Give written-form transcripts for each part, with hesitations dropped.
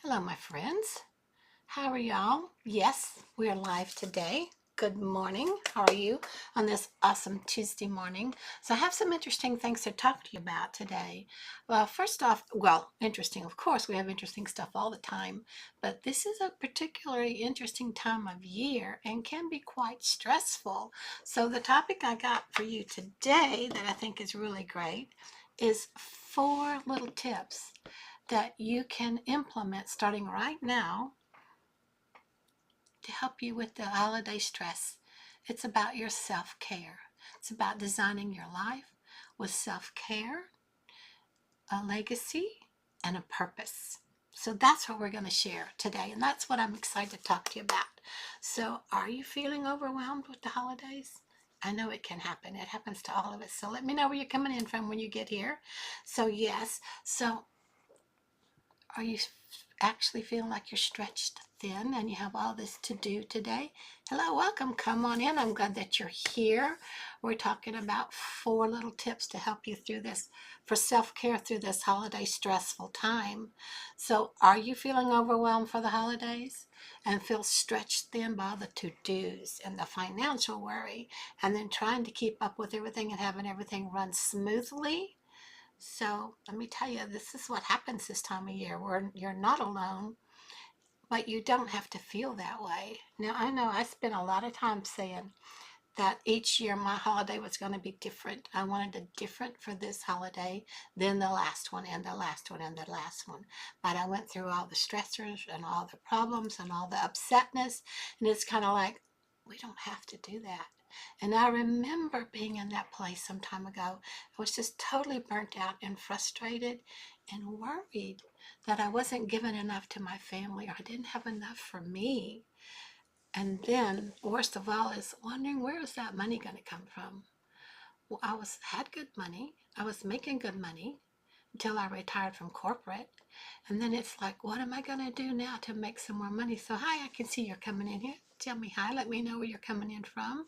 Hello, my friends. How are y'all? Yes, we are live today. Good morning. How are you on this awesome Tuesday morning? So I have some interesting things to talk to you about today. Well, first off, interesting. Of course, we have interesting stuff all the time, but this is a particularly interesting time of year and can be quite stressful. So the topic I got for you today that I think is really great is 4 little tips that you can implement starting right now to help you with the holiday stress. It's about your self-care. It's about designing your life with self-care, a legacy, and a purpose. So that's what we're going to share today, and that's what I'm excited to talk to you about. So are you feeling overwhelmed with the holidays? I know it can happen. It happens to all of us. So let me know where you're coming in from when you get here. So yes, so are you actually feeling like you're stretched thin and you have all this to do today? Hello, welcome. Come on in. I'm glad that you're here. We're talking about 4 little tips to help you through this for self-care through this holiday stressful time. So, are you feeling overwhelmed for the holidays and feel stretched thin by all the to-dos and the financial worry and then trying to keep up with everything and having everything run smoothly? So let me tell you, this is what happens this time of year where you're not alone, but you don't have to feel that way. Now, I know I spent a lot of time saying that each year my holiday was going to be different. I wanted it different for this holiday than the last one and the last one and the last one. But I went through all the stressors and all the problems and all the upsetness, and it's kind of like, we don't have to do that. And I remember being in that place some time ago. I was just totally burnt out and frustrated and worried that I wasn't giving enough to my family or I didn't have enough for me. And then, worst of all, is wondering where is that money going to come from? Well, had good money. I was making good money until I retired from corporate. And then it's like, what am I going to do now to make some more money? So, hi, I can see you're coming in here. Tell me hi. Let me know where you're coming in from.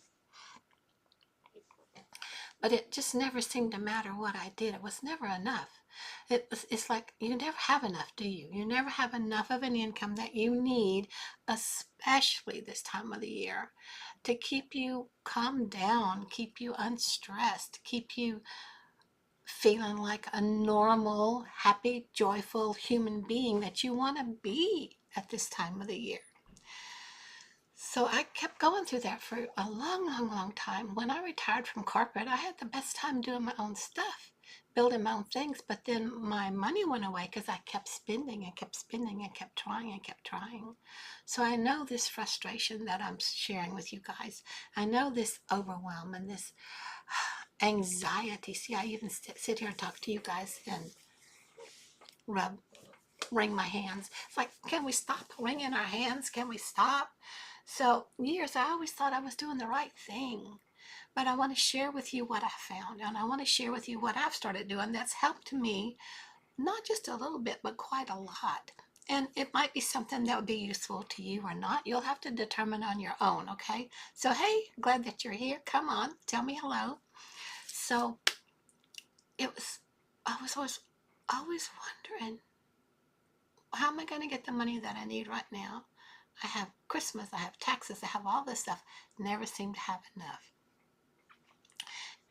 But it just never seemed to matter what I did. It was never enough. It's like you never have enough, do you? You never have enough of an income that you need, especially this time of the year, to keep you calm down, keep you unstressed, keep you feeling like a normal, happy, joyful human being that you want to be at this time of the year. So I kept going through that for a long, long, long time. When I retired from corporate, I had the best time doing my own stuff, building my own things. But then my money went away because I kept spending and kept spending and kept trying and kept trying. So I know this frustration that I'm sharing with you guys. I know this overwhelm and this anxiety. See, I even sit here and talk to you guys and rub, wring my hands. It's like, can we stop wringing our hands? Can we stop? So, years, I always thought I was doing the right thing. But I want to share with you what I found, and I want to share with you what I've started doing that's helped me, not just a little bit, but quite a lot. And it might be something that would be useful to you or not. You'll have to determine on your own, okay? So, hey, glad that you're here. Come on, tell me hello. So, it was, I was always wondering, how am I going to get the money that I need right now? I have Christmas, I have taxes, I have all this stuff. Never seem to have enough.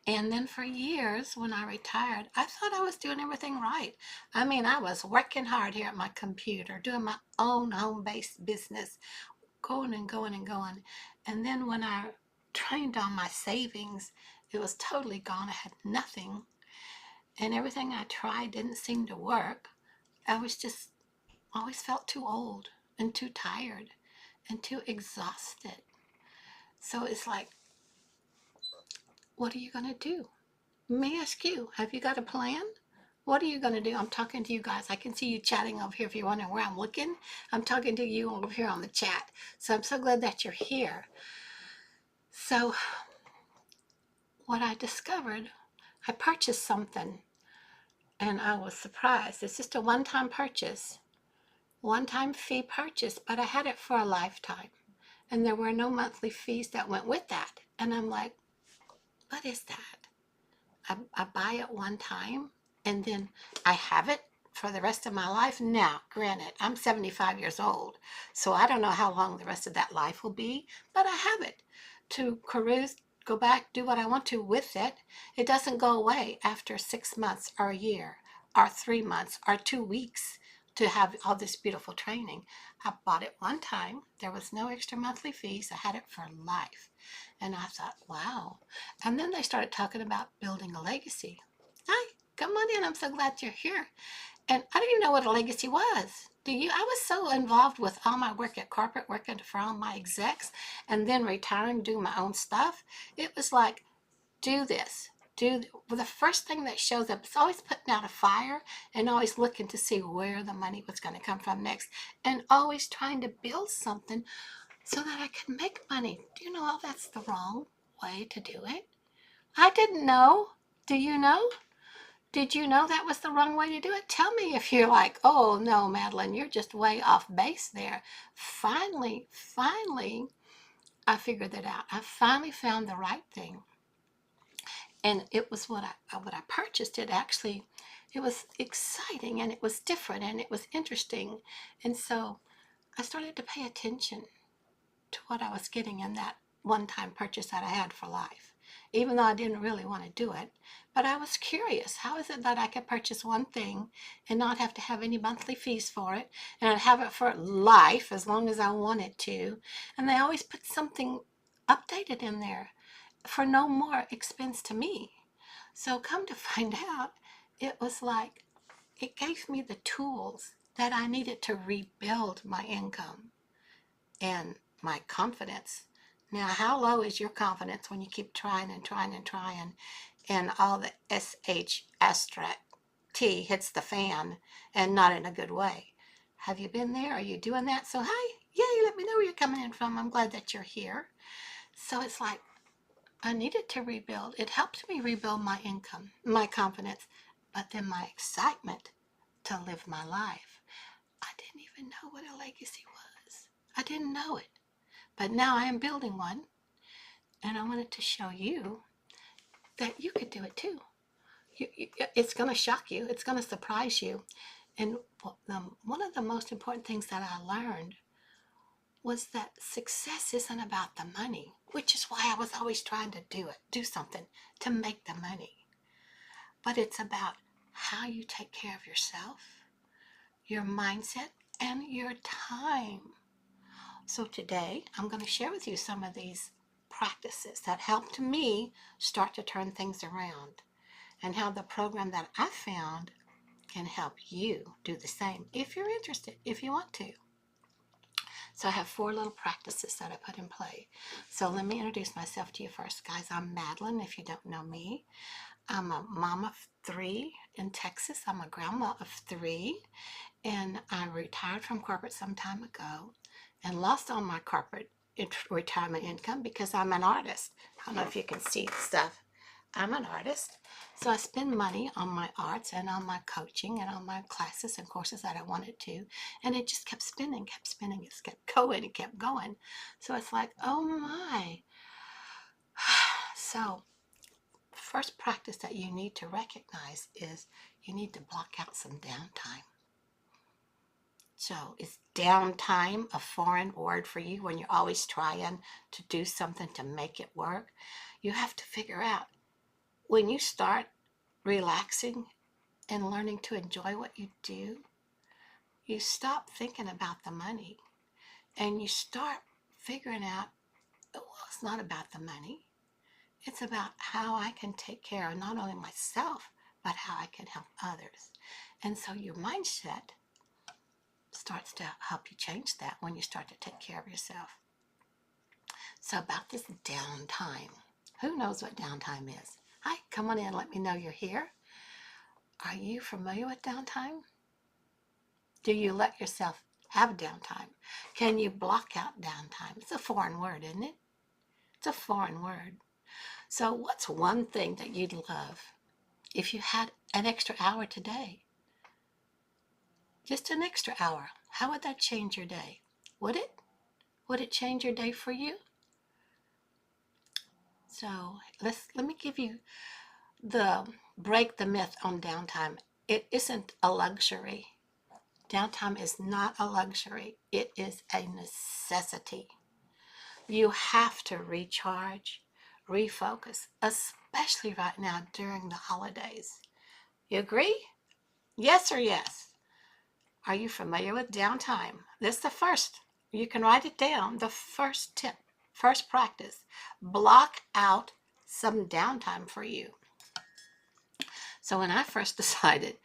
And then for years, when I retired, I thought I was doing everything right. I mean, I was working hard here at my computer, doing my own home-based business, going and going and going. And then when I trained on my savings, it was totally gone. I had nothing. And everything I tried didn't seem to work. I was just always felt too old and too tired and too exhausted. So it's like, what are you going to do? Let me ask you, have you got a plan? What are you going to do? I'm talking to you guys. I can see you chatting over here if you're wondering where I'm looking. I'm talking to you over here on the chat. So I'm so glad that you're here. So what I discovered, I purchased something and I was surprised. It's just a one-time purchase, one-time fee purchase, but I had it for a lifetime. And there were no monthly fees that went with that. And I'm like, what is that? I buy it one time and then I have it for the rest of my life? Now, granted, I'm 75 years old, so I don't know how long the rest of that life will be, but I have it to cruise, go back, do what I want to with it. It doesn't go away after 6 months or a year or 3 months or 2 weeks to have all this beautiful training. I bought it one time. There was no extra monthly fees. I had it for life. And I thought, wow. And then they started talking about building a legacy. Hi, come on in. I'm so glad you're here. And I didn't even know what a legacy was. Do you? I was so involved with all my work at corporate, working for all my execs, and then retiring, doing my own stuff. It was like, do this. Well, the first thing that shows up is always putting out a fire and always looking to see where the money was going to come from next, and always trying to build something so that I could make money. Do you know all that's the wrong way to do it? I didn't know. Do you know? Did you know that was the wrong way to do it? Tell me if you're like, oh no, Madalyn, you're just way off base there. Finally, I figured that out. I finally found the right thing. And it was what I purchased. It was exciting and it was different and it was interesting. And so I started to pay attention to what I was getting in that one-time purchase that I had for life, even though I didn't really want to do it. But I was curious. How is it that I could purchase one thing and not have to have any monthly fees for it, and I'd have it for life as long as I wanted to? And they always put something updated in there for no more expense to me. So come to find out, it was like it gave me the tools that I needed to rebuild my income and my confidence. Now, how low is your confidence when you keep trying and trying and trying, and all the SH asterisk T hits the fan, and not in a good way? Have you been there? Are you doing that? So, hi, yay, let me know where you're coming in from. I'm glad that you're here. So it's like I needed to rebuild. It helped me rebuild my income, my confidence, but then my excitement to live my life. I didn't even know what a legacy was. I didn't know it. But now I am building one, and I wanted to show you that you could do it too. It's going to shock you. It's going to surprise you. And one of the most important things that I learned was that success isn't about the money, which is why I was always trying to do something to make the money. But it's about how you take care of yourself, your mindset, and your time. So today, I'm going to share with you some of these practices that helped me start to turn things around, and how the program that I found can help you do the same if you're interested, if you want to. So I have 4 little practices that I put in play. So let me introduce myself to you first, guys. I'm Madalyn, if you don't know me. I'm a mom of 3 in Texas. I'm a grandma of 3, and I retired from corporate some time ago and lost all my corporate retirement income because I'm an artist. I don't know if you can see stuff. I'm an artist, so I spend money on my arts and on my coaching and on my classes and courses that I wanted to, and it just kept spinning, it just kept going, it kept going. So it's like, oh my. So first practice that you need to recognize is you need to block out some downtime. So is downtime a foreign word for you when you're always trying to do something to make it work? You have to figure out, when you start relaxing and learning to enjoy what you do, you stop thinking about the money and you start figuring out, well, it's not about the money. It's about how I can take care of not only myself, but how I can help others. And so your mindset starts to help you change that when you start to take care of yourself. So about this downtime, who knows what downtime is? Hi, come on in, let me know you're here. Are you familiar with downtime? Do you let yourself have downtime? Can you block out downtime? It's a foreign word, isn't it? It's a foreign word. So what's one thing that you'd love if you had an extra hour today? Just an extra hour. How would that change your day? Would it? Would it change your day for you? So let me give you the break the myth on downtime. It isn't a luxury. Downtime is not a luxury. It is a necessity. You have to recharge, refocus, especially right now during the holidays. You agree? Yes or yes? Are you familiar with downtime? This is the first. You can write it down. The first tip, first practice. Block out some downtime for you. So when I first decided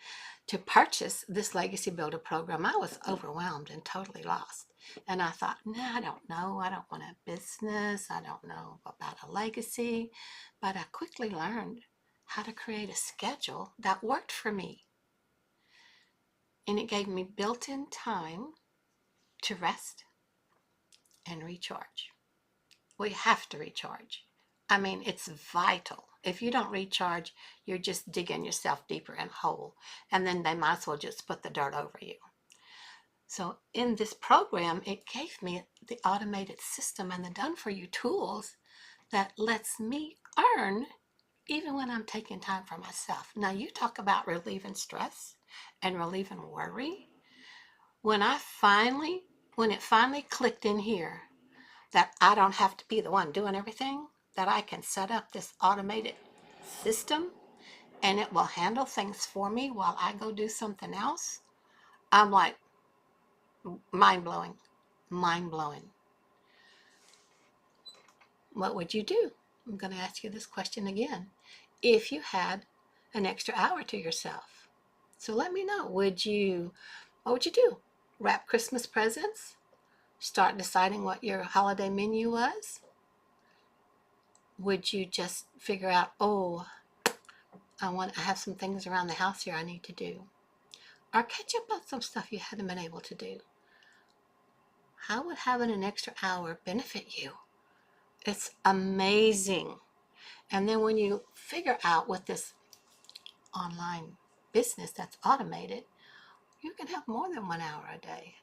to purchase this Legacy Builder program, I was overwhelmed and totally lost. And I thought, no, I don't know. I don't want a business. I don't know about a legacy. But I quickly learned how to create a schedule that worked for me. And it gave me built-in time to rest and recharge. We have to recharge. I mean, it's vital. If you don't recharge, you're just digging yourself deeper in a hole. And then they might as well just put the dirt over you. So in this program, it gave me the automated system and the done-for-you tools that lets me earn even when I'm taking time for myself. Now, you talk about relieving stress and relieving worry. When it finally clicked in here that I don't have to be the one doing everything, that I can set up this automated system and it will handle things for me while I go do something else, I'm like, mind blowing, mind blowing. What would you do? I'm going to ask you this question again. If you had an extra hour to yourself. So let me know, what would you do? Wrap Christmas presents? Start deciding what your holiday menu was? Would you just figure out, oh, I have some things around the house here I need to do? Or catch up on some stuff you hadn't been able to do? How would having an extra hour benefit you? It's amazing. And then when you figure out with this online business that's automated, you can have more than 1 hour a day.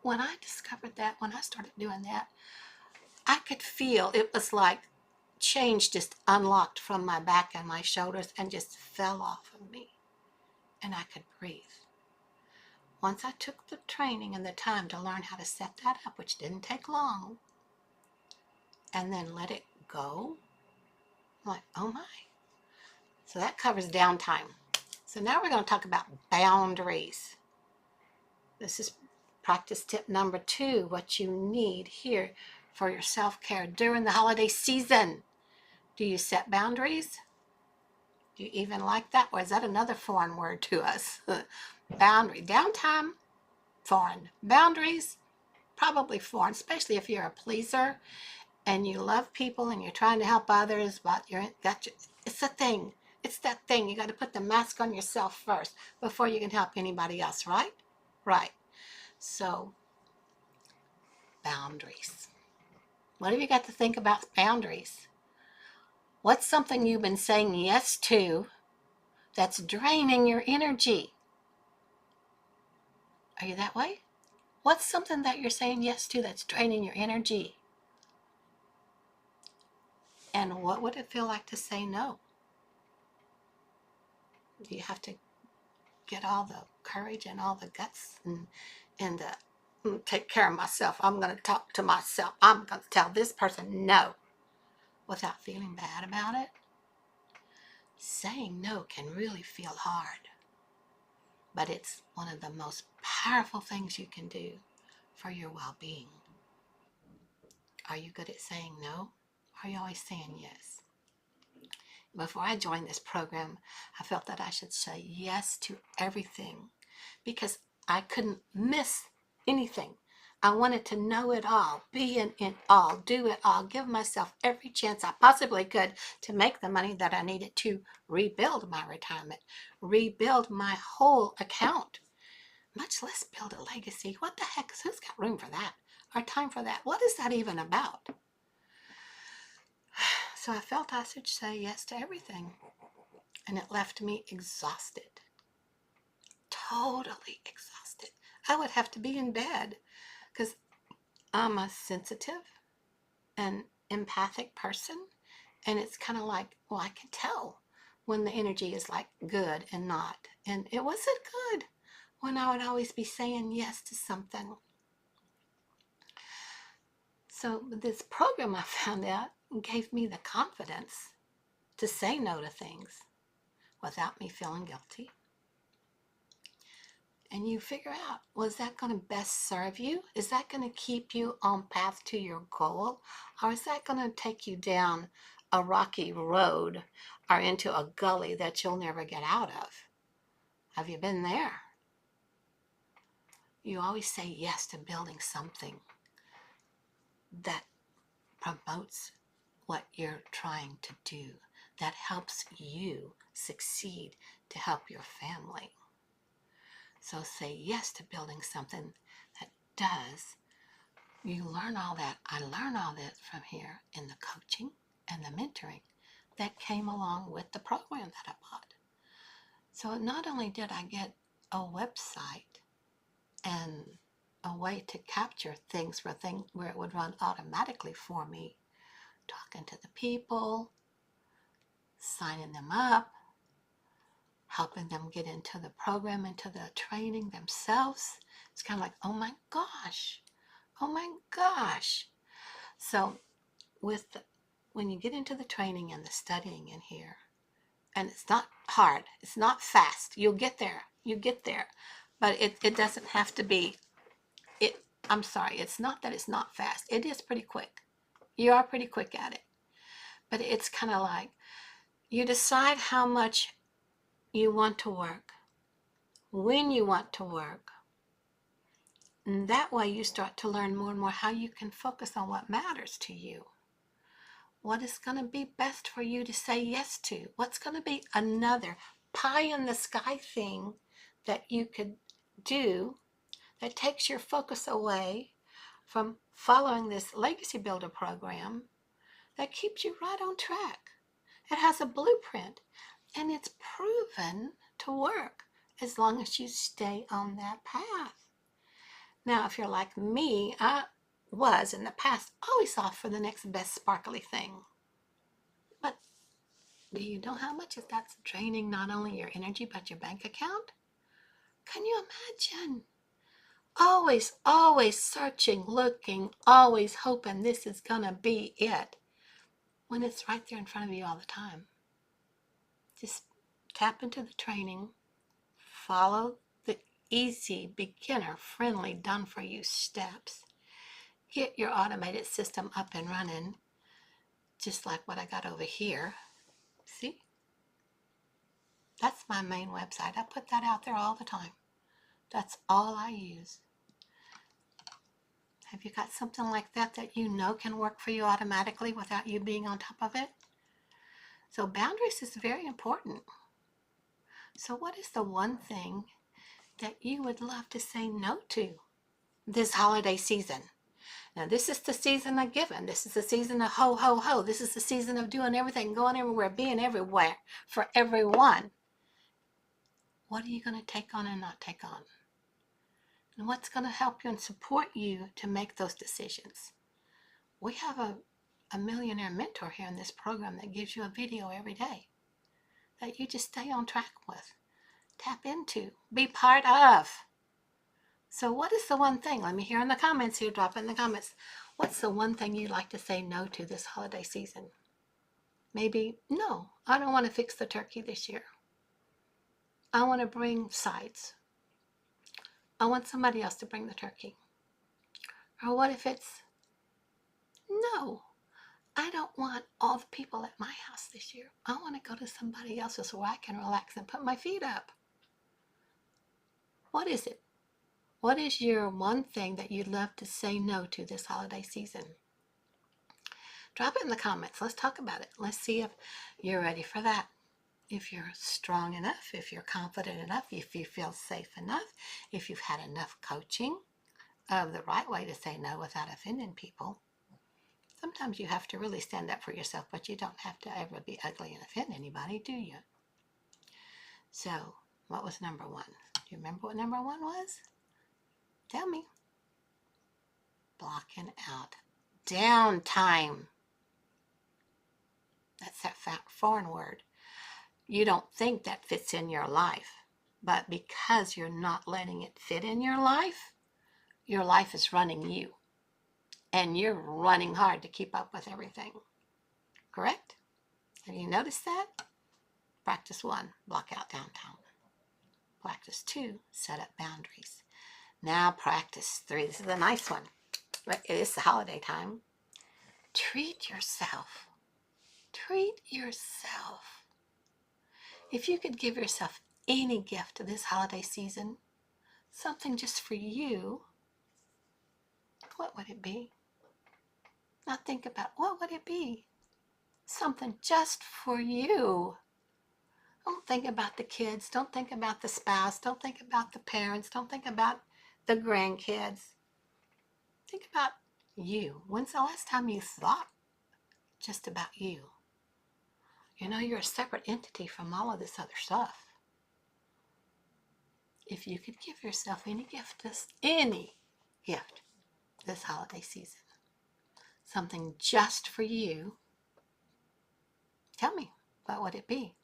When I discovered that, when I started doing that, I could feel it was like change just unlocked from my back and my shoulders and just fell off of me. And I could breathe. Once I took the training and the time to learn how to set that up, which didn't take long, and then let it go, I'm like, oh my. So that covers downtime. So now we're going to talk about boundaries. This is practice tip number 2, what you need here for your self-care during the holiday season. Do you set boundaries? Do you even like that? Or is that another foreign word to us? Boundary. Downtime, foreign. Boundaries, probably foreign, especially if you're a pleaser and you love people and you're trying to help others, but it's a thing. It's that thing. You got to put the mask on yourself first before you can help anybody else, right? Right. So, boundaries. What have you got to think about boundaries? What's something you've been saying yes to that's draining your energy? Are you that way? What's something that you're saying yes to that's draining your energy? And what would it feel like to say no? Do you have to get all the courage and all the guts and take care of myself? I'm going to talk to myself. I'm going to tell this person no without feeling bad about it. Saying no can really feel hard, but it's one of the most powerful things you can do for your well-being. Are you good at saying no? Are you always saying yes? Before I joined this program, I felt that I should say yes to everything because I couldn't miss anything. I wanted to know it all, be in it all, do it all, give myself every chance I possibly could to make the money that I needed to rebuild my retirement, rebuild my whole account, much less build a legacy. What the heck? Who's got room for that or time for that? What is that even about? So I felt I should say yes to everything. And it left me exhausted. Totally exhausted. I would have to be in bed because I'm a sensitive and empathic person. And it's kind of like, well, I can tell when the energy is like good and not. And it wasn't good when I would always be saying yes to something. So this program I found out gave me the confidence to say no to things without me feeling guilty. And you figure out, was that going to best serve you? Is that going to keep you on path to your goal? Or is that going to take you down a rocky road or into a gully that you'll never get out of? Have you been there? You always say yes to building something that promotes what you're trying to do, that helps you succeed to help your family. So say yes to building something that does. You learn all that. I learned all that from here in the coaching and the mentoring that came along with the program that I bought. So not only did I get a website and a way to capture things where it would run automatically for me, talking to the people, signing them up, helping them get into the program, into the training themselves. It's kind of like, oh my gosh. So when you get into the training and the studying in here, and it's not hard, it's not fast, you get there, but it doesn't have to be, I'm sorry, it's not that it's not fast, it is pretty quick. You are pretty quick at it, but it's kind of like, you decide how much you want to work, when you want to work, and that way you start to learn more and more how you can focus on what matters to you. What is going to be best for you to say yes to? What's going to be another pie in the sky thing that you could do that takes your focus away from following this Legacy Builder program that keeps you right on track? It has a blueprint and it's proven to work as long as you stay on that path. Now, if you're like me, I was in the past always off for the next best sparkly thing. But do you know how much that's draining not only your energy but your bank account? Can you imagine? Always searching, looking, always hoping this is going to be it when it's right there in front of you all the time. Just tap into the training, follow the easy, beginner friendly, done for you steps. Get your automated system up and running, just like what I got over here. See? That's my main website. I put that out there all the time. That's all I use. Have you got something like that that you know can work for you automatically without you being on top of it? So boundaries is very important. So what is the one thing that you would love to say no to this holiday season? Now, this is the season of giving. This is the season of ho, ho, ho. This is the season of doing everything, going everywhere, being everywhere for everyone. What are you going to take on and not take on? And what's going to help you and support you to make those decisions? We have a millionaire mentor here in this program that gives you a video every day that you just stay on track with, tap into, be part of. So what is the one thing? Let me hear in the comments here, drop in the comments. What's the one thing you'd like to say no to this holiday season? Maybe, no, I don't want to fix the turkey this year. I want to bring sides. I want somebody else to bring the turkey. Or what if it's, no, I don't want all the people at my house this year. I want to go to somebody else's where I can relax and put my feet up. What is it? What is your one thing that you'd love to say no to this holiday season? Drop it in the comments. Let's talk about it. Let's see if you're ready for that. If you're strong enough, if you're confident enough, if you feel safe enough, if you've had enough coaching of the right way to say no without offending people. Sometimes you have to really stand up for yourself, but you don't have to ever be ugly and offend anybody, do you? So, what was number one? Do you remember what number one was? Tell me. Blocking out downtime. That's that foreign word. you don't think that fits in your life. But because you're not letting it fit in your life is running you. And you're running hard to keep up with everything. Correct? Have you noticed that? Practice 1, block out downtime. Practice 2, set up boundaries. Now practice 3. This is a nice one. It's the holiday time. Treat yourself. Treat yourself. If you could give yourself any gift this holiday season, something just for you, what would it be? Now think about, what would it be? Something just for you. Don't think about the kids. Don't think about the spouse. Don't think about the parents. Don't think about the grandkids. Think about you. When's the last time you thought just about you? You know, you're a separate entity from all of this other stuff. If you could give yourself any gift this holiday season, something just for you, tell me, what would it be?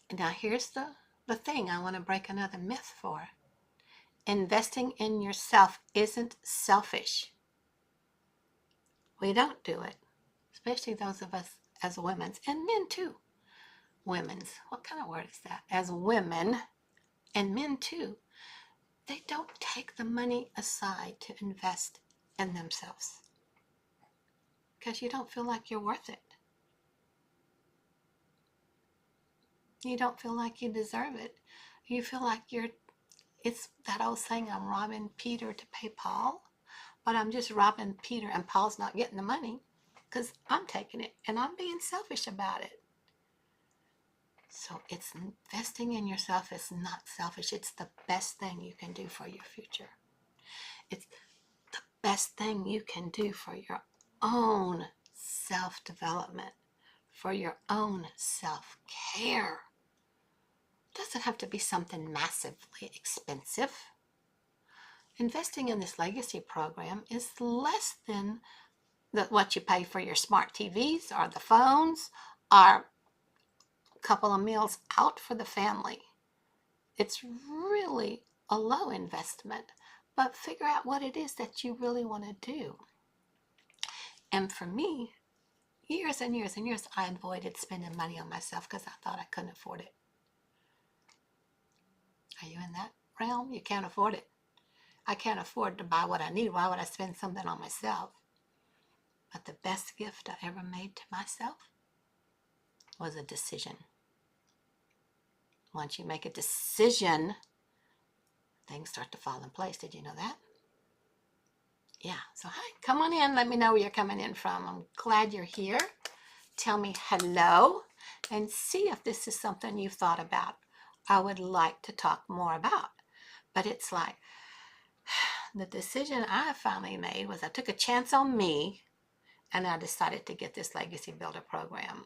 And now here's the thing I want to break another myth for. Investing in yourself isn't selfish. We don't do it, especially those of us as women, and men too. Women's, what kind of word is that? As women, and men too, they don't take the money aside to invest in themselves because you don't feel like you're worth it. You don't feel like you deserve it. You feel like it's that old saying, I'm robbing Peter to pay Paul, but I'm just robbing Peter and Paul's not getting the money because I'm taking it and I'm being selfish about it. So it's investing in yourself is not selfish. It's the best thing you can do for your future. It's the best thing you can do for your own self-development, for your own self-care. It doesn't have to be something massively expensive. Investing in this legacy program is less than what you pay for your smart TVs or the phones or a couple of meals out for the family. It's really a low investment, but figure out what it is that you really want to do. And for me, years and years and years, I avoided spending money on myself because I thought I couldn't afford it. Are you in that realm? You can't afford it. I can't afford to buy what I need. Why would I spend something on myself? But the best gift I ever made to myself was a decision. Once you make a decision, things start to fall in place. Did you know that? Yeah. So hi, come on in. Let me know where you're coming in from. I'm glad you're here. Tell me hello and see if this is something you've thought about. I would like to talk more about. But it's like the decision I finally made was I took a chance on me and I decided to get this Legacy Builder program,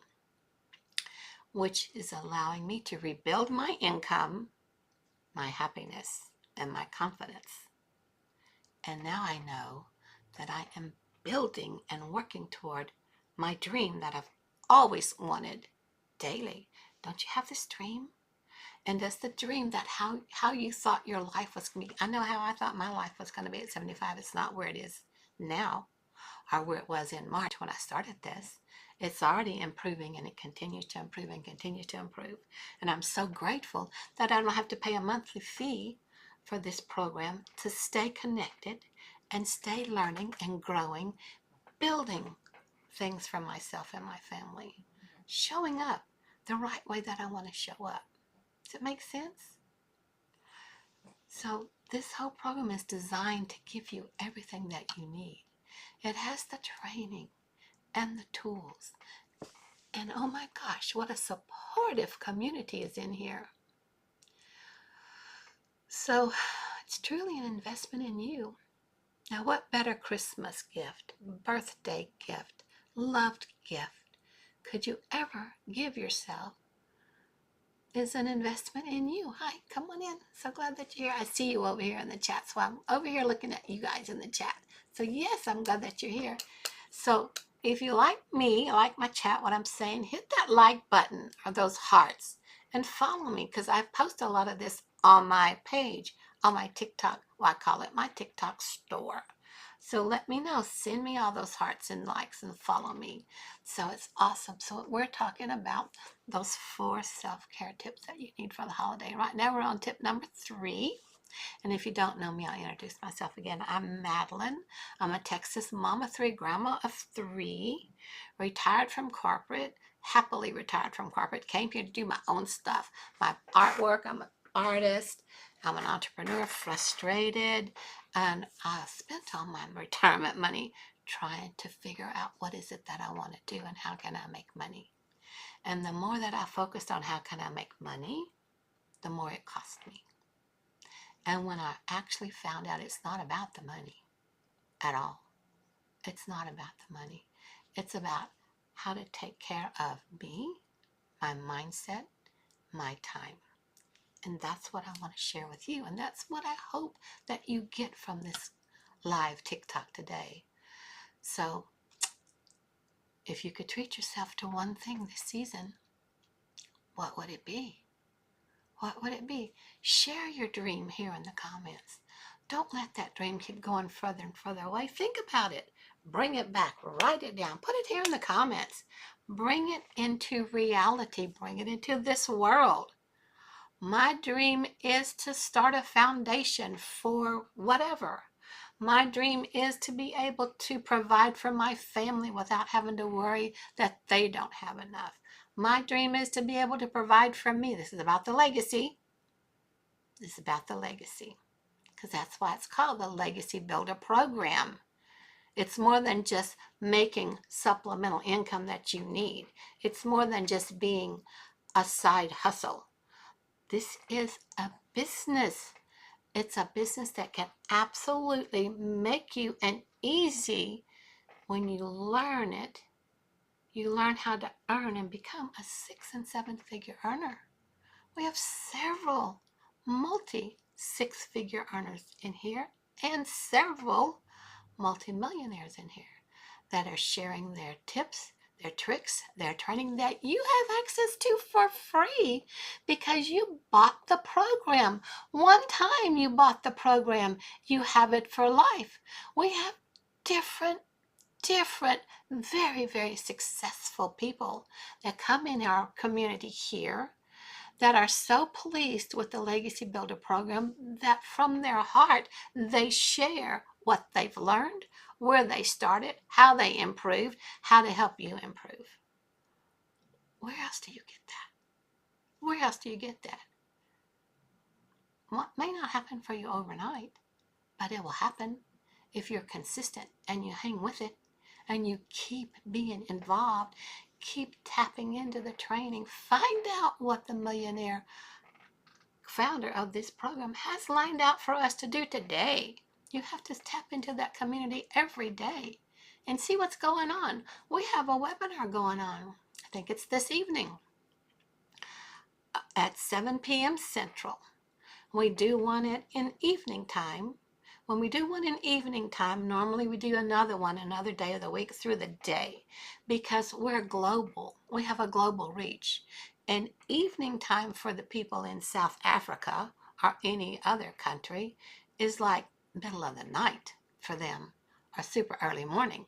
which is allowing me to rebuild my income, my happiness, and my confidence. And now I know that I am building and working toward my dream that I've always wanted daily. Don't you have this dream? And does the dream that how you thought your life was going to be, I know how I thought my life was going to be at 75. It's not where it is now or where it was in March when I started this. It's already improving and it continues to improve and continues to improve. And I'm so grateful that I don't have to pay a monthly fee for this program to stay connected and stay learning and growing, building things for myself and my family, showing up the right way that I want to show up. Does it make sense? So this whole program is designed to give you everything that you need. It has the training and the tools. And oh my gosh, what a supportive community is in here. So it's truly an investment in you. Now, what better Christmas gift, birthday gift, loved gift could you ever give yourself is an investment in you. Hi, come on in. So glad that you're here. I see you over here in the chat. So I'm over here looking at you guys in the chat. So yes, I'm glad that you're here. So if you like me, like my chat, what I'm saying, hit that like button or those hearts and follow me because I post a lot of this on my page, on my TikTok. Well, I call it my TikTok store. So let me know. Send me all those hearts and likes and follow me. So it's awesome. So we're talking about those 4 self-care tips that you need for the holiday. Right now we're on tip number 3. And if you don't know me, I'll introduce myself again. I'm Madalyn. I'm a Texas mom of 3, grandma of 3, retired from corporate, happily retired from corporate, came here to do my own stuff, my artwork. I'm an artist. I'm an entrepreneur, frustrated, and I spent all my retirement money trying to figure out what is it that I want to do and how can I make money. And the more that I focused on how can I make money, the more it cost me. And when I actually found out it's not about the money at all, it's not about the money. It's about how to take care of me, my mindset, my time. And that's what I want to share with you. And that's what I hope that you get from this live TikTok today. So if you could treat yourself to one thing this season, what would it be? What would it be? Share your dream here in the comments. Don't let that dream keep going further and further away. Think about it. Bring it back. Write it down. Put it here in the comments. Bring it into reality. Bring it into this world. My dream is to start a foundation for whatever. My dream is to be able to provide for my family without having to worry that they don't have enough. My dream is to be able to provide for me. This is about the legacy. This is about the legacy because that's why it's called the Legacy Builder Program. It's more than just making supplemental income that you need. It's more than just being a side hustle. This is a business. It's a business that can absolutely make you an easy when you learn it. You learn how to earn and become a 6 and 7 figure earner. We have several multi 6-figure earners in here and several multimillionaires in here that are sharing their tips, their tricks, their training that you have access to for free because you bought the program. One time you bought the program, you have it for life. We have different, very, very successful people that come in our community here that are so pleased with the Legacy Builder program that from their heart they share what they've learned, where they started, how they improved, how to help you improve. Where else do you get that? Where else do you get that? What may not happen for you overnight, but it will happen if you're consistent and you hang with it and you keep being involved, keep tapping into the training. Find out what the millionaire founder of this program has lined out for us to do today. You have to tap into that community every day and see what's going on. We have a webinar going on. I think it's this evening at 7 p.m. Central. We do one in evening time. When we do one in evening time, normally we do another one another day of the week through the day because we're global. We have a global reach. And evening time for the people in South Africa or any other country is like middle of the night for them or super early morning.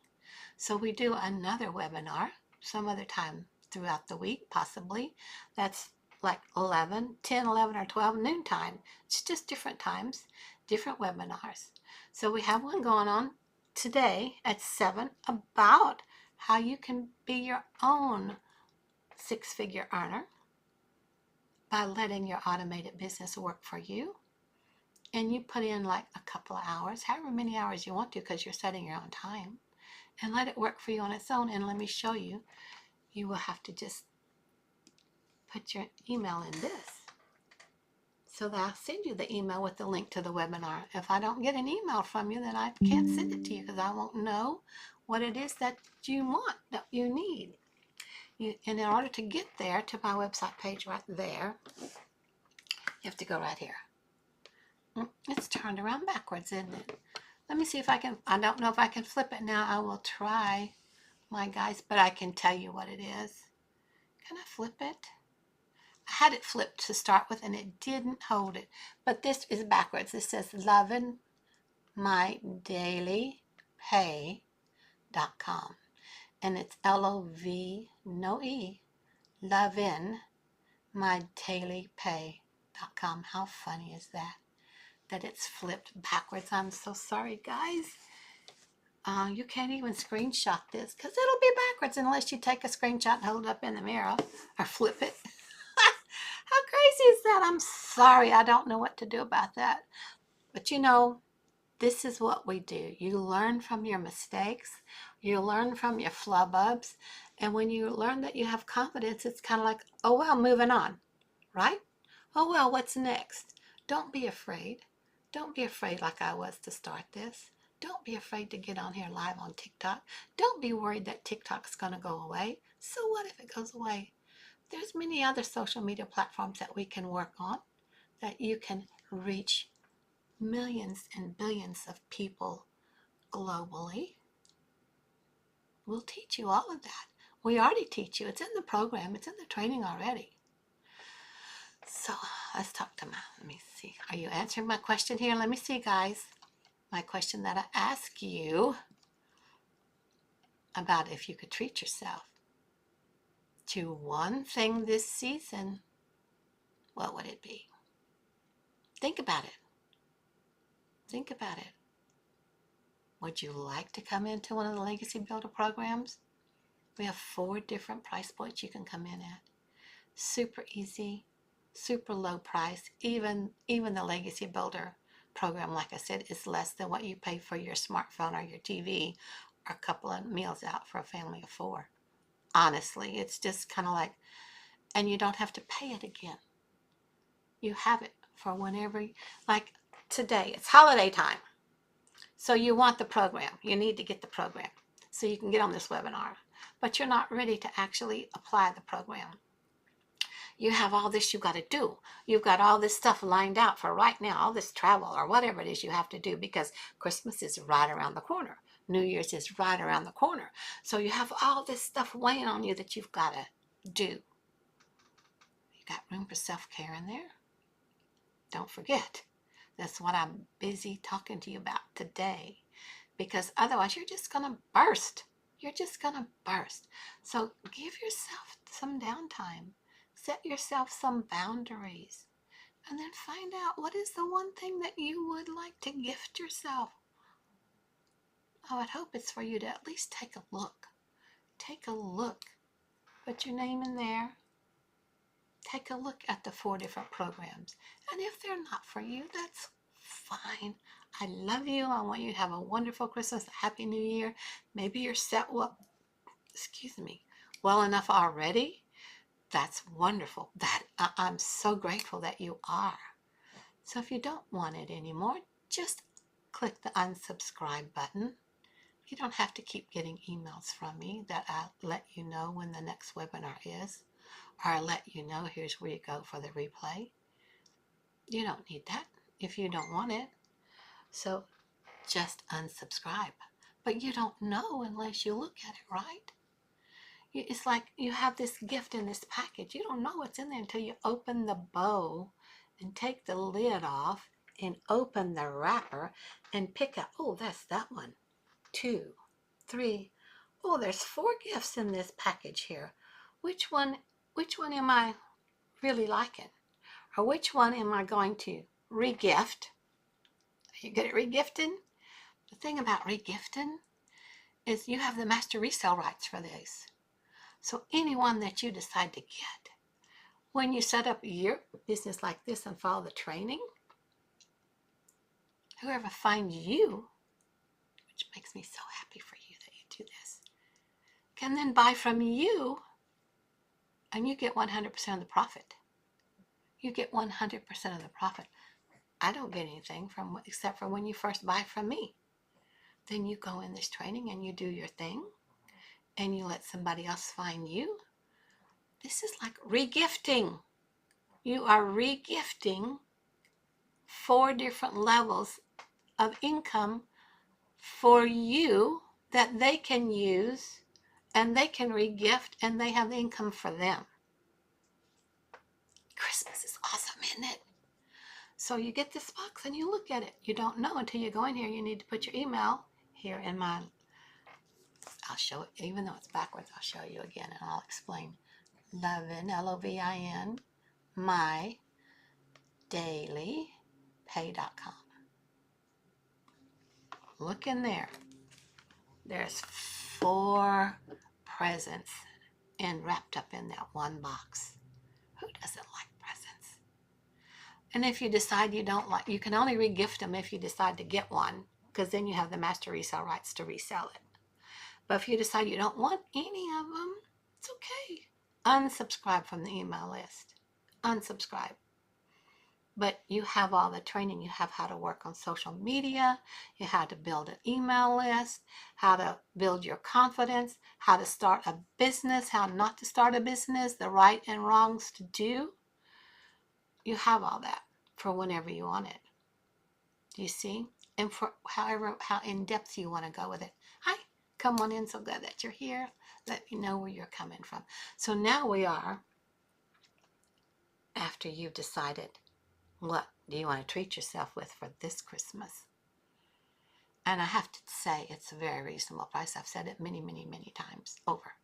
So we do another webinar some other time throughout the week, possibly. That's like 10, 11, or 12 noon time. It's just different times, different webinars. So we have one going on today at 7 about how you can be your own 6-figure earner by letting your automated business work for you. And you put in like a couple of hours, however many hours you want to, because you're setting your own time, and let it work for you on its own. And let me show you. You will have to just put your email in this. So that I'll send you the email with the link to the webinar. If I don't get an email from you, then I can't send it to you because I won't know what it is that you want, that you need. And in order to get there to my website page right there, you have to go right here. It's turned around backwards, isn't it? Let me see if I can. I don't know if I can flip it now. I will try my guys, but I can tell you what it is. Can I flip it? I had it flipped to start with and it didn't hold it. But this is backwards. It says lovinmydailypay.com. And it's L-O-V, no E, lovinmydailypay.com. How funny is that? That it's flipped backwards. I'm so sorry, guys. You can't even screenshot this because it'll be backwards unless you take a screenshot and hold it up in the mirror or flip it. How crazy is that? I'm sorry. I don't know what to do about that. But you know, this is what we do. You learn from your mistakes. You learn from your flub-ups. And when you learn that you have confidence, it's kind of like, oh, well, moving on, right? Oh, well, what's next? Don't be afraid. Don't be afraid like I was to start this. Don't be afraid to get on here live on TikTok. Don't be worried that TikTok's going to go away. So what if it goes away? There's many other social media platforms that we can work on, that you can reach millions and billions of people globally. We'll teach you all of that. We already teach you. It's in the program. It's in the training already. So let's talk to Matt. Let me see. Are you answering my question here? Let me see, guys. My question that I ask you about if you could treat yourself to one thing this season, what would it be? Think about it. Think about it. Would you like to come into one of the Legacy Builder programs? We have 4 different price points you can come in at. Super easy, super low price. Even the Legacy Builder program, like I said, is less than what you pay for your smartphone or your TV or a couple of meals out for a family of 4. Honestly, it's just kind of like, and you don't have to pay it again. You have it for whenever, like today, it's holiday time. So you want the program. You need to get the program so you can get on this webinar. But you're not ready to actually apply the program. You have all this you got to do. You've got all this stuff lined out for right now, all this travel or whatever it is you have to do because Christmas is right around the corner. New Year's is right around the corner. So you have all this stuff weighing on you that you've got to do. You got room for self-care in there? Don't forget. That's what I'm busy talking to you about today, because otherwise you're just going to burst. You're just going to burst. So give yourself some downtime. Set yourself some boundaries. And then find out what is the one thing that you would like to gift yourself. I would hope it's for you to at least take a look. Take a look. Put your name in there. Take a look at the 4 different programs. And if they're not for you, that's fine. I love you. I want you to have a wonderful Christmas, a happy New Year. Maybe you're set well enough already. That's wonderful. I'm so grateful that you are. So if you don't want it anymore, just click the unsubscribe button. You don't have to keep getting emails from me that I let you know when the next webinar is, or I let you know here's where you go for the replay. You don't need that if you don't want it. So just unsubscribe. But you don't know unless you look at it, right? It's like you have this gift in this package. You don't know what's in there until you open the bow and take the lid off and open the wrapper and pick up, oh, that's that one. 2, 3. Oh, there's 4 gifts in this package here. Which one am I really liking? Or which one am I going to regift? Are you good at regifting? The thing about regifting is you have the master resale rights for this. So anyone that you decide to get, when you set up your business like this and follow the training, whoever finds you, which makes me so happy for you that you do this, can then buy from you and you get 100% of the profit. You get 100% of the profit. I don't get anything except for when you first buy from me. Then you go in this training and you do your thing and you let somebody else find you. This is like regifting. You are regifting 4 different levels of income for you that they can use and they can re-gift, and they have the income for them. Christmas is awesome, isn't it? So you get this box and you look at it. You don't know until you go in here. You need to put your email here in my, I'll show it, even though it's backwards, I'll show you again and I'll explain. Lovin, Lovin, mydailypay.com. Look in there. There's 4 presents and wrapped up in that one box. Who doesn't like presents? And if you decide you don't like, you can only re-gift them if you decide to get one, because then you have the master resale rights to resell it. But if you decide you don't want any of them, it's okay. Unsubscribe from the email list. Unsubscribe. But you have all the training. You have how to work on social media, you how to build an email list, how to build your confidence, how to start a business, how not to start a business, the right and wrongs to do. You have all that for whenever you want it. Do you see? And for how in depth you want to go with it. Hi, come on in. So glad that you're here. Let me know where you're coming from. So now we are, after you've decided what do you want to treat yourself with for this Christmas. And I have to say, it's a very reasonable price. I've said it many, many, many times over.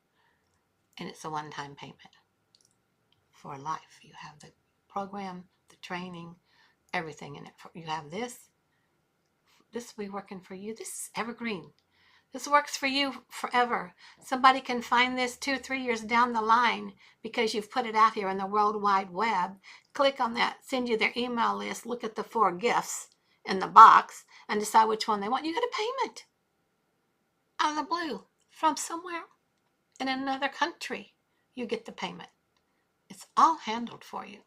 And it's a one-time payment for life. You have the program, the training, everything in it. You have this. This will be working for you. This is evergreen. This works for you forever. Somebody can find this 2-3 years down the line because you've put it out here in the World Wide Web. Click on that, send you their email list, look at the 4 gifts in the box, and decide which one they want. You get a payment out of the blue from somewhere in another country. You get the payment. It's all handled for you.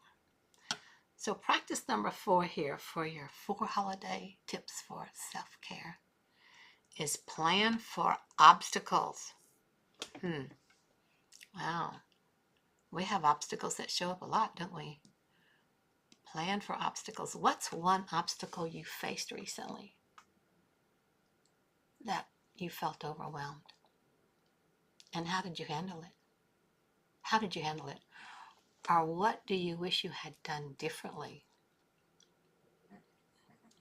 So practice number 4 here for your 4 holiday tips for self-care is plan for obstacles. Wow. We have obstacles that show up a lot, don't we? Plan for obstacles. What's one obstacle you faced recently that you felt overwhelmed? And how did you handle it? How did you handle it? Or what do you wish you had done differently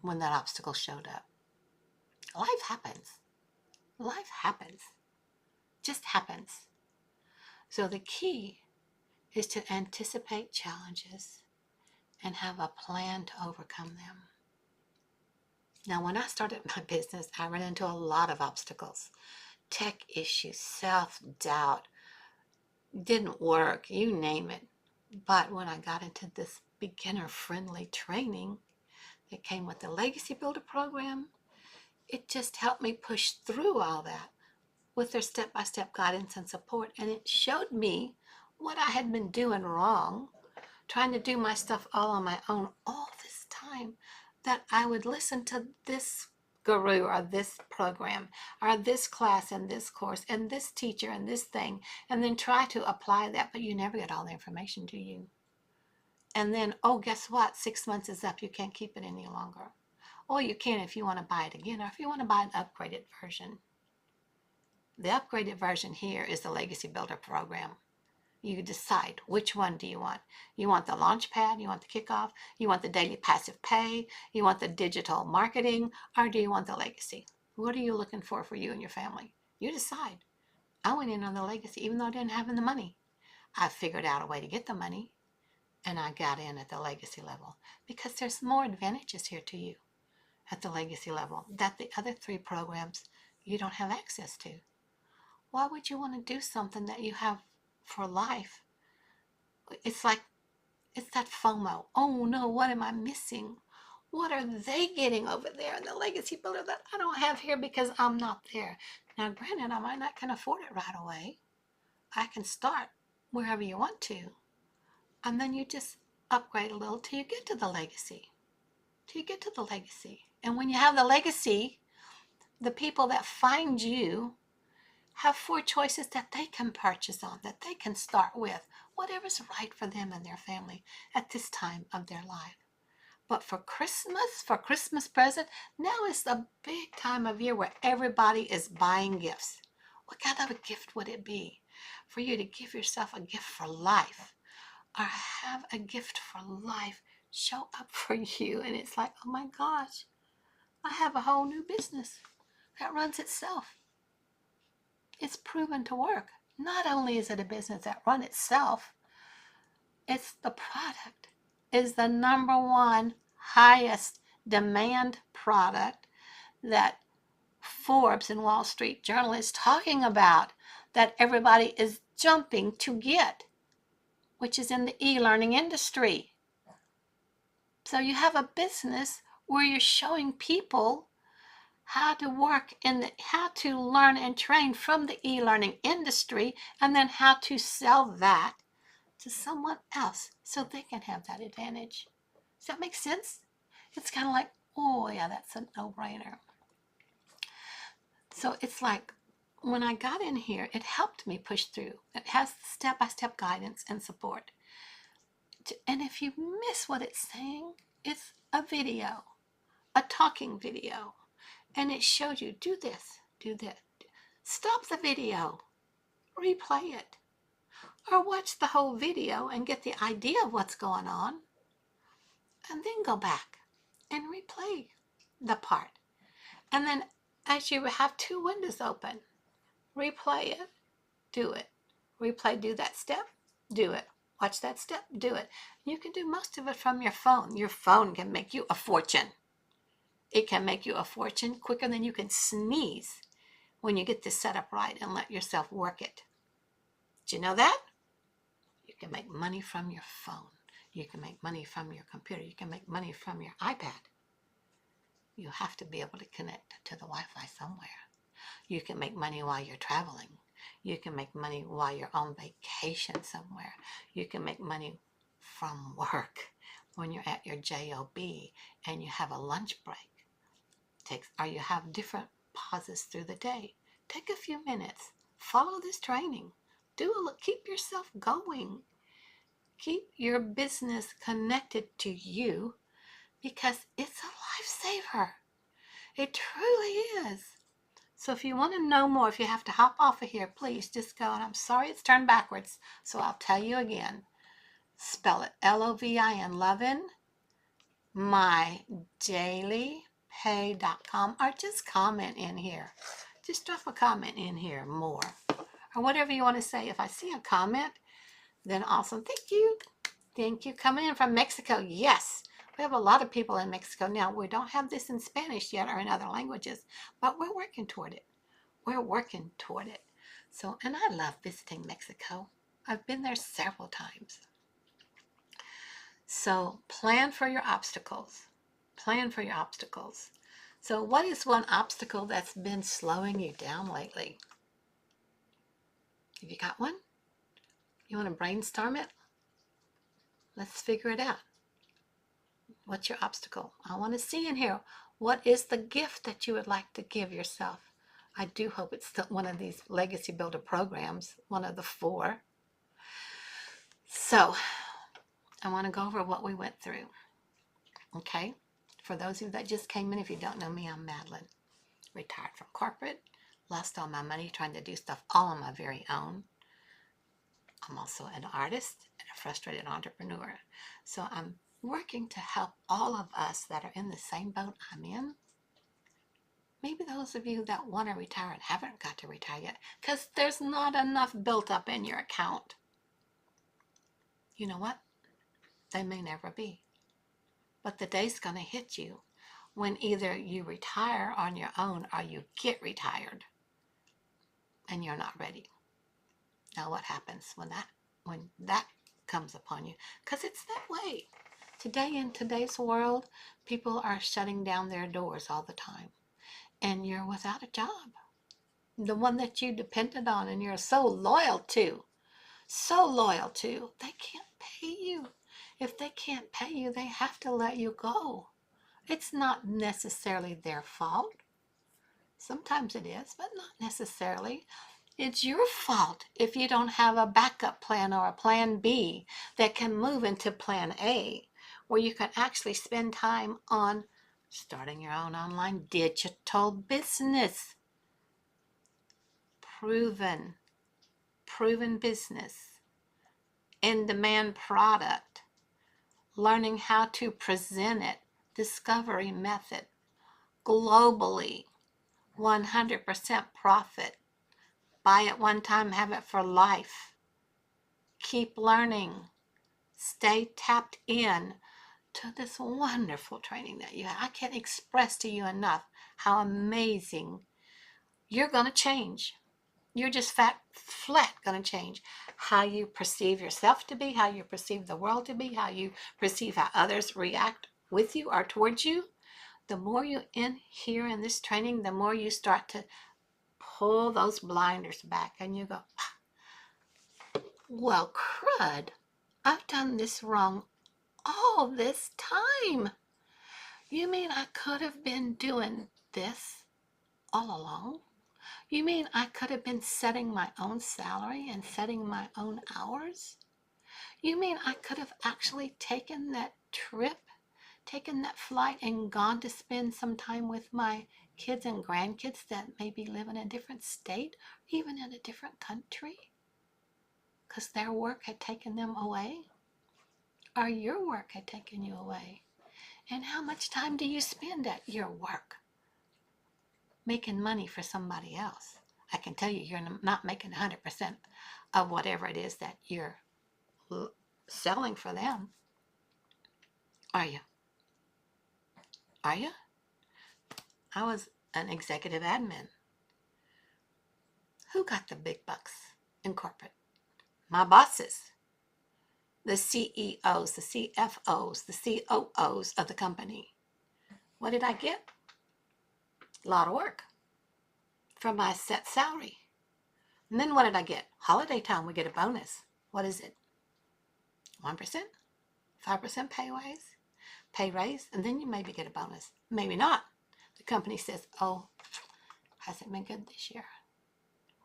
when that obstacle showed up? Life happens. Life happens. Just happens. So the key is to anticipate challenges and have a plan to overcome them. Now, when I started my business, I ran into a lot of obstacles. Tech issues, self-doubt, didn't work, you name it. But when I got into this beginner-friendly training that came with the Legacy Builder program, it just helped me push through all that with their step-by-step guidance and support. And it showed me what I had been doing wrong, trying to do my stuff all on my own all this time, that I would listen to this guru or this program or this class and this course and this teacher and this thing, and then try to apply that, but you never get all the information, do you? And then, oh, guess what? 6 months is up. You can't keep it any longer. Or you can if you want to buy it again, or if you want to buy an upgraded version. The upgraded version here is the Legacy Builder program. You decide which one do you want. You want the launch pad, you want the kickoff, you want the daily passive pay, you want the digital marketing, or do you want the legacy? What are you looking for you and your family? You decide. I went in on the legacy even though I didn't have the money. I figured out a way to get the money, and I got in at the legacy level because there's more advantages here to you at the legacy level that the other 3 programs you don't have access to. Why would you want to do something that you have for life? It's like, it's that FOMO. Oh no, what am I missing? What are they getting over there in the Legacy Builder that I don't have here because I'm not there? Now, granted, I might not can afford it right away. I can start wherever you want to. And then you just upgrade a little till you get to the legacy. Till you get to the legacy. And when you have the legacy, the people that find you have 4 choices that they can purchase on, that they can start with, whatever's right for them and their family at this time of their life. But for Christmas present, now is the big time of year where everybody is buying gifts. What kind of a gift would it be for you to give yourself a gift for life, or have a gift for life show up for you? And it's like, oh my gosh, I have a whole new business that runs itself. It's proven to work. Not only is it a business that runs itself, it's the product is the number one highest demand product that Forbes and Wall Street Journal is talking about, that everybody is jumping to get, which is in the e-learning industry. So you have a business where you're showing people how to work how to learn and train from the e-learning industry, and then how to sell that to someone else so they can have that advantage. Does that make sense? It's kind of like, oh yeah, that's a no-brainer. So it's like, when I got in here, it helped me push through. It has step-by-step guidance and support. And if you miss what it's saying, it's a video, a talking video. And it shows you, do this, do that. Stop the video, replay it, or watch the whole video and get the idea of what's going on, and then go back and replay the part. And then as you have two windows open, replay it, do it. Replay, do that step, do it. Watch that step, do it. You can do most of it from your phone. Your phone can make you a fortune. It can make you a fortune quicker than you can sneeze when you get this set up right and let yourself work it. Did you know that? You can make money from your phone. You can make money from your computer. You can make money from your iPad. You have to be able to connect to the Wi-Fi somewhere. You can make money while you're traveling. You can make money while you're on vacation somewhere. You can make money from work when you're at your job and you have a lunch break. Or you have different pauses through the day. Take a few minutes. Follow this training. Keep yourself going. Keep your business connected to you, because it's a lifesaver. It truly is. So if you want to know more, if you have to hop off of here, please just go. And I'm sorry it's turned backwards, so I'll tell you again. Spell it Lovin, Lovin, mydailypay.com, or just comment in here. Just drop a comment in here, more, or whatever you want to say. If I see a comment, then awesome. Thank you. Thank you. Coming in from Mexico. Yes, we have a lot of people in Mexico now. We don't have this in Spanish yet or in other languages, but we're working toward it. We're working toward it. So, and I love visiting Mexico. I've been there several times. So plan for your obstacles. Plan for your obstacles. So what is one obstacle that's been slowing you down lately? Have you got one? You want to brainstorm it? Let's figure it out. What's your obstacle? I want to see in here, what is the gift that you would like to give yourself? I do hope it's one of these Legacy Builder programs, one of the 4. So I want to go over what we went through. Okay? For those of you that just came in, if you don't know me, I'm Madalyn. Retired from corporate, lost all my money trying to do stuff all on my very own. I'm also an artist and a frustrated entrepreneur. So I'm working to help all of us that are in the same boat I'm in. Maybe those of you that want to retire and haven't got to retire yet, because there's not enough built up in your account. You know what? They may never be. But the day's going to hit you when either you retire on your own or you get retired and you're not ready. Now what happens when that comes upon you? Because it's that way. Today, in today's world, people are shutting down their doors all the time. And you're without a job. The one that you depended on and you're so loyal to, they can't pay you. If they can't pay you, they have to let you go. It's not necessarily their fault. Sometimes it is, but not necessarily. It's your fault if you don't have a backup plan or a plan B that can move into plan A, where you can actually spend time on starting your own online digital business. proven business, in-demand product, learning how to present it, discovery method, globally, 100% profit, buy it one time, have it for life, keep learning, stay tapped in to this wonderful training that you have. I can't express to you enough how amazing. You're going to change. You're just flat going to change how you perceive yourself to be, how you perceive the world to be, how you perceive how others react with you or towards you. The more you here in this training, the more you start to pull those blinders back and you go, well, crud, I've done this wrong all this time. You mean I could have been doing this all along? You mean I could have been setting my own salary and setting my own hours? You mean I could have actually taken that trip, taken that flight and gone to spend some time with my kids and grandkids that maybe live in a different state, even in a different country? Because their work had taken them away? Or your work had taken you away? And how much time do you spend at your work? Making money for somebody else. I can tell you, you're not making 100% of whatever it is that you're selling for them. Are you? Are you? I was an executive admin. Who got the big bucks in corporate? My bosses. The CEOs, the CFOs, the COOs of the company. What did I get? A lot of work for my set salary. And then what did I get? Holiday time, we get a bonus. What is it? 1%? 5% pay raise, and then you maybe get a bonus. Maybe not. The company says, oh, hasn't been good this year.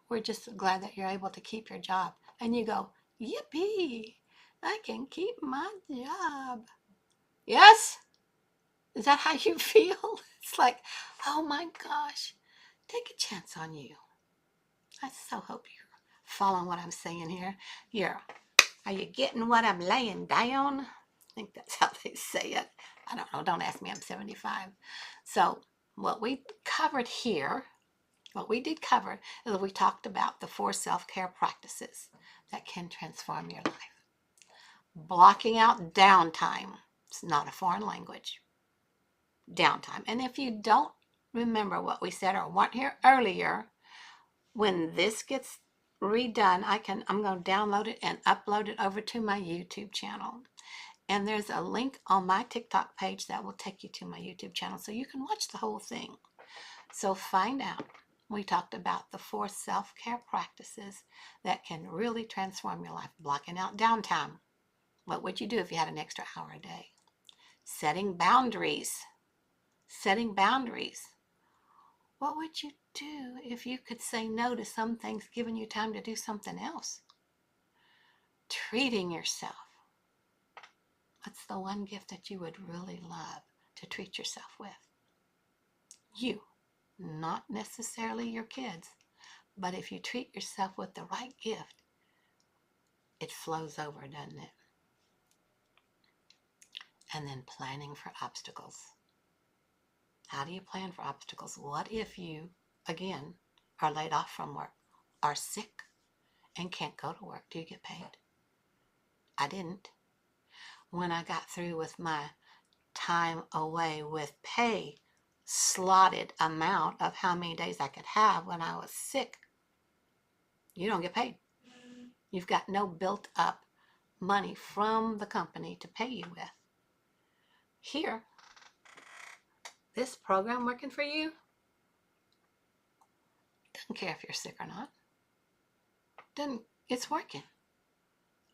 We're just glad that you're able to keep your job. And you go, yippee, I can keep my job. Yes? Is that how you feel? It's like, oh my gosh, take a chance on you. I so hope you're following what I'm saying here. Are you getting what I'm laying down? I think that's how they say it. I don't know. Don't ask me. I'm 75. So what we covered here, what we did cover is we talked about the 4 self-care practices that can transform your life. Blocking out downtime. It's not a foreign language. Downtime. And if you don't remember what we said or weren't here earlier, when this gets redone, I'm going to download it and upload it over to my YouTube channel. And there's a link on my TikTok page that will take you to my YouTube channel so you can watch the whole thing. So find out. We talked about the 4 self-care practices that can really transform your life. Blocking out downtime. What would you do if you had an extra hour a day? Setting boundaries. Setting boundaries. What would you do if you could say no to some things, giving you time to do something else? Treating yourself. What's the one gift that you would really love to treat yourself with? You, not necessarily your kids, but if you treat yourself with the right gift, it flows over, doesn't it? And then planning for obstacles. How do you plan for obstacles? What if you, again, are laid off from work, are sick, and can't go to work? Do you get paid? I didn't. When I got through with my time away with pay, slotted amount of how many days I could have when I was sick, you don't get paid. You've got no built up money from the company to pay you with. Here, this program working for you, doesn't care if you're sick or not. It's working.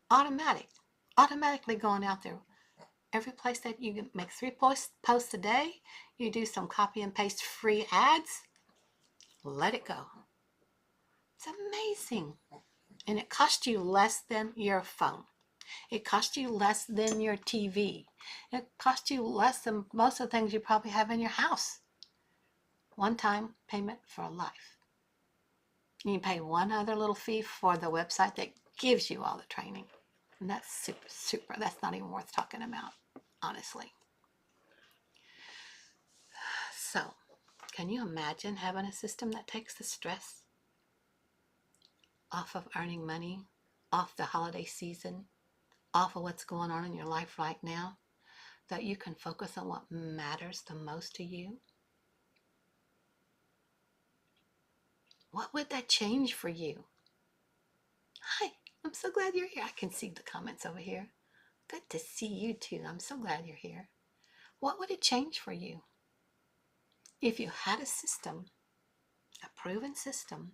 Automatically going out there. Every place that you can make 3 posts a day, you do some copy and paste free ads, let it go. It's amazing. And it costs you less than your phone. It costs you less than your TV. It costs you less than most of the things you probably have in your house. One-time payment for life. You pay one other little fee for the website that gives you all the training. And that's super, super. That's not even worth talking about, honestly. So, can you imagine having a system that takes the stress off of earning money, off the holiday season, off of what's going on in your life right now, that you can focus on what matters the most to you? What would that change for you? Hi, I'm so glad you're here. I can see the comments over here. Good to see you too. I'm so glad you're here. What would it change for you if you had a system, a proven system,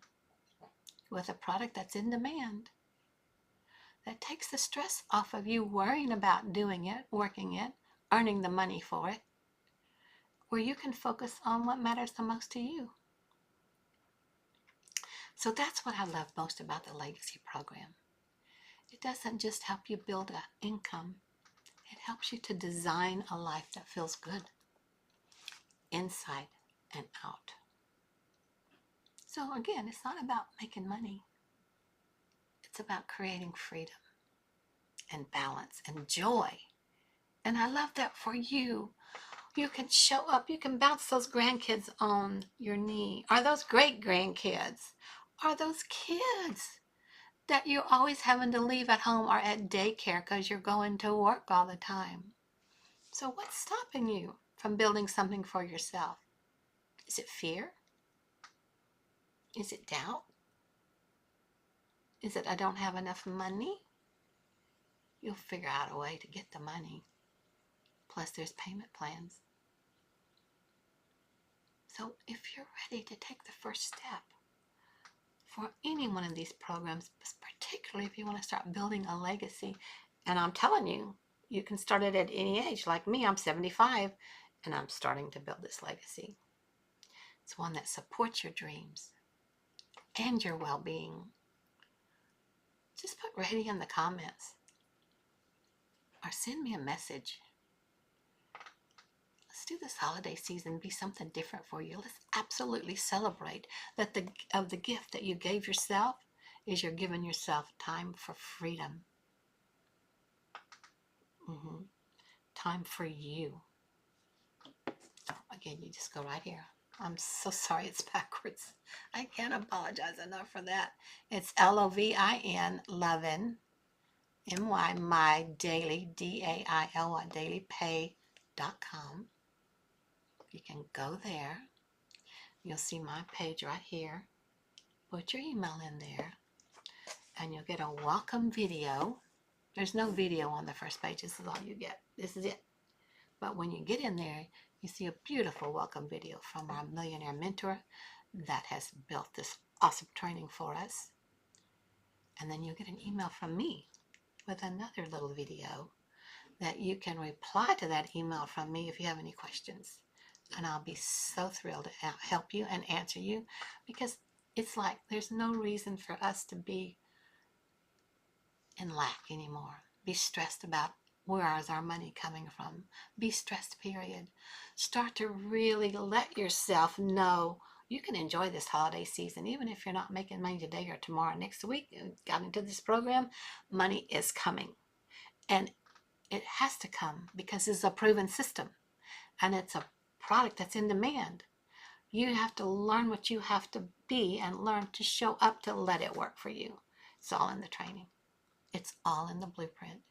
with a product that's in demand that takes the stress off of you worrying about doing it, working it, earning the money for it, where you can focus on what matters the most to you? So that's what I love most about the Legacy program. It doesn't just help you build an income, it helps you to design a life that feels good inside and out. So again, it's not about making money. It's about creating freedom and balance and joy. And I love that for you. You can show up, you can bounce those grandkids on your knee, or those great grandkids, or those kids that you're always having to leave at home or at daycare because you're going to work all the time. So what's stopping you from building something for yourself? Is it fear? Is it doubt? Is it I don't have enough money? You'll figure out a way to get the money. Plus there's payment plans. So if you're ready to take the first step for any one of these programs, particularly if you want to start building a legacy, and I'm telling you, you can start it at any age. Like me, I'm 75 and I'm starting to build this legacy. It's one that supports your dreams and your well-being. Just put ready in the comments or send me a message. Let's do this holiday season be something different for you. Let's absolutely celebrate that the gift that you gave yourself is you're giving yourself time for freedom. Time for you. Again, you just go right here. I'm so sorry it's backwards. I can't apologize enough for that. It's LOVIN, Lovin, MY, my daily, DAILY, dailypay.com. You can go there. You'll see my page right here. Put your email in there and you'll get a welcome video. There's no video on the first page. This is all you get. This is it. But when you get in there, you see a beautiful welcome video from our millionaire mentor that has built this awesome training for us. And then you'll get an email from me with another little video that you can reply to that email from me if you have any questions. And I'll be so thrilled to help you and answer you, because it's like there's no reason for us to be in lack anymore. Be stressed about where is our money coming from. Be stressed, period. Start to really let yourself know you can enjoy this holiday season, even if you're not making money today or tomorrow. Next week, got into this program, money is coming. And it has to come because it's a proven system and it's a product that's in demand. You have to learn what you have to be and learn to show up to let it work for you. It's all in the training. It's all in the blueprint.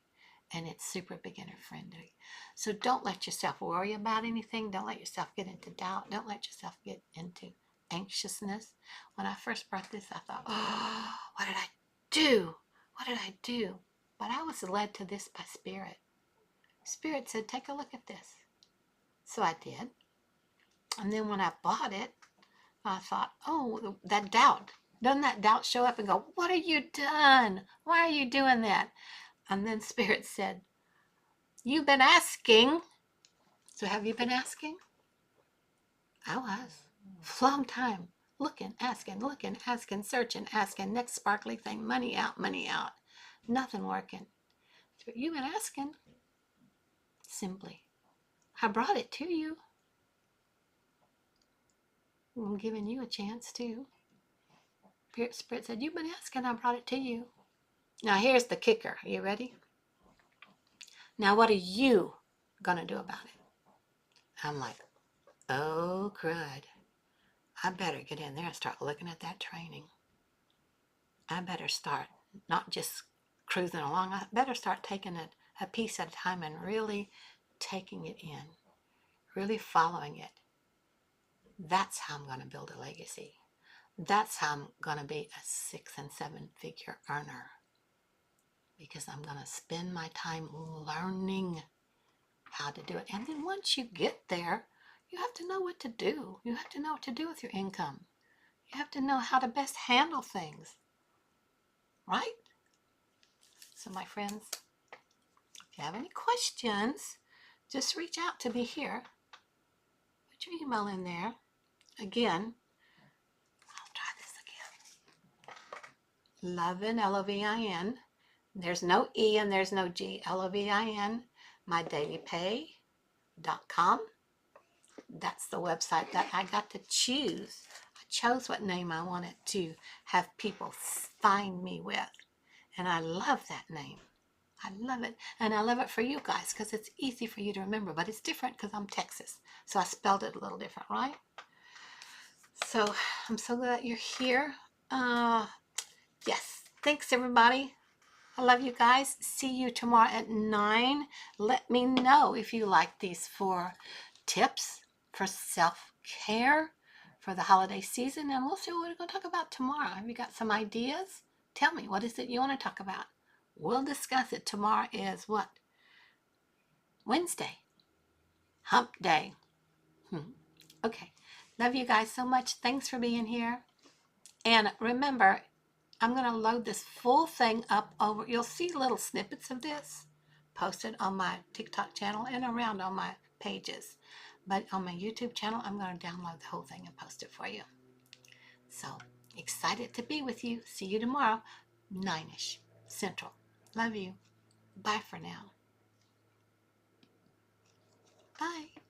And it's super beginner friendly. So don't let yourself worry about anything. Don't let yourself get into doubt. Don't let yourself get into anxiousness. When I first brought this, I thought, oh, what did I do? What did I do? But I was led to this by Spirit. Spirit said, take a look at this. So I did. And then when I bought it, I thought, oh, that doubt. Doesn't that doubt show up and go, what have you done? Why are you doing that? And then Spirit said, you've been asking. So have you been asking? I was. For a long time. Looking, asking, searching, asking. Next sparkly thing. Money out, money out. Nothing working. So you've been asking. Simply. I brought it to you. I'm giving you a chance too. Spirit said, you've been asking, I brought it to you. Now here's the kicker. Are you ready? Now what are you going to do about it? I'm like, oh, crud. I better get in there and start looking at that training. I better start not just cruising along. I better start taking it a piece at a time and really taking it in, really following it. That's how I'm going to build a legacy. That's how I'm going to be a 6 and 7 figure earner, because I'm going to spend my time learning how to do it. And then once you get there, you have to know what to do. You have to know what to do with your income. You have to know how to best handle things, right? So my friends, if you have any questions, just reach out to me here. Put your email in there. Again, I'll try this again. Lovin, L-O-V-I-N. There's no E and there's no G. L-O-V-I-N. MyDailyPay.com. That's the website that I got to choose. I chose what name I wanted to have people find me with. And I love that name. I love it. And I love it for you guys because it's easy for you to remember. But it's different because I'm Texas. So I spelled it a little different, right? So I'm so glad you're here. Yes. Thanks, everybody. I love you guys. See you tomorrow at 9. Let me know if you like these 4 tips for self-care for the holiday season. And we'll see what we're going to talk about tomorrow. Have you got some ideas? Tell me, what is it you want to talk about? We'll discuss it. Tomorrow is what? Wednesday. Hump day. Okay. Love you guys so much. Thanks for being here. And remember, I'm going to load this full thing up over. You'll see little snippets of this posted on my TikTok channel and around on my pages. But on my YouTube channel, I'm going to download the whole thing and post it for you. So excited to be with you. See you tomorrow, 9ish Central. Love you. Bye for now. Bye.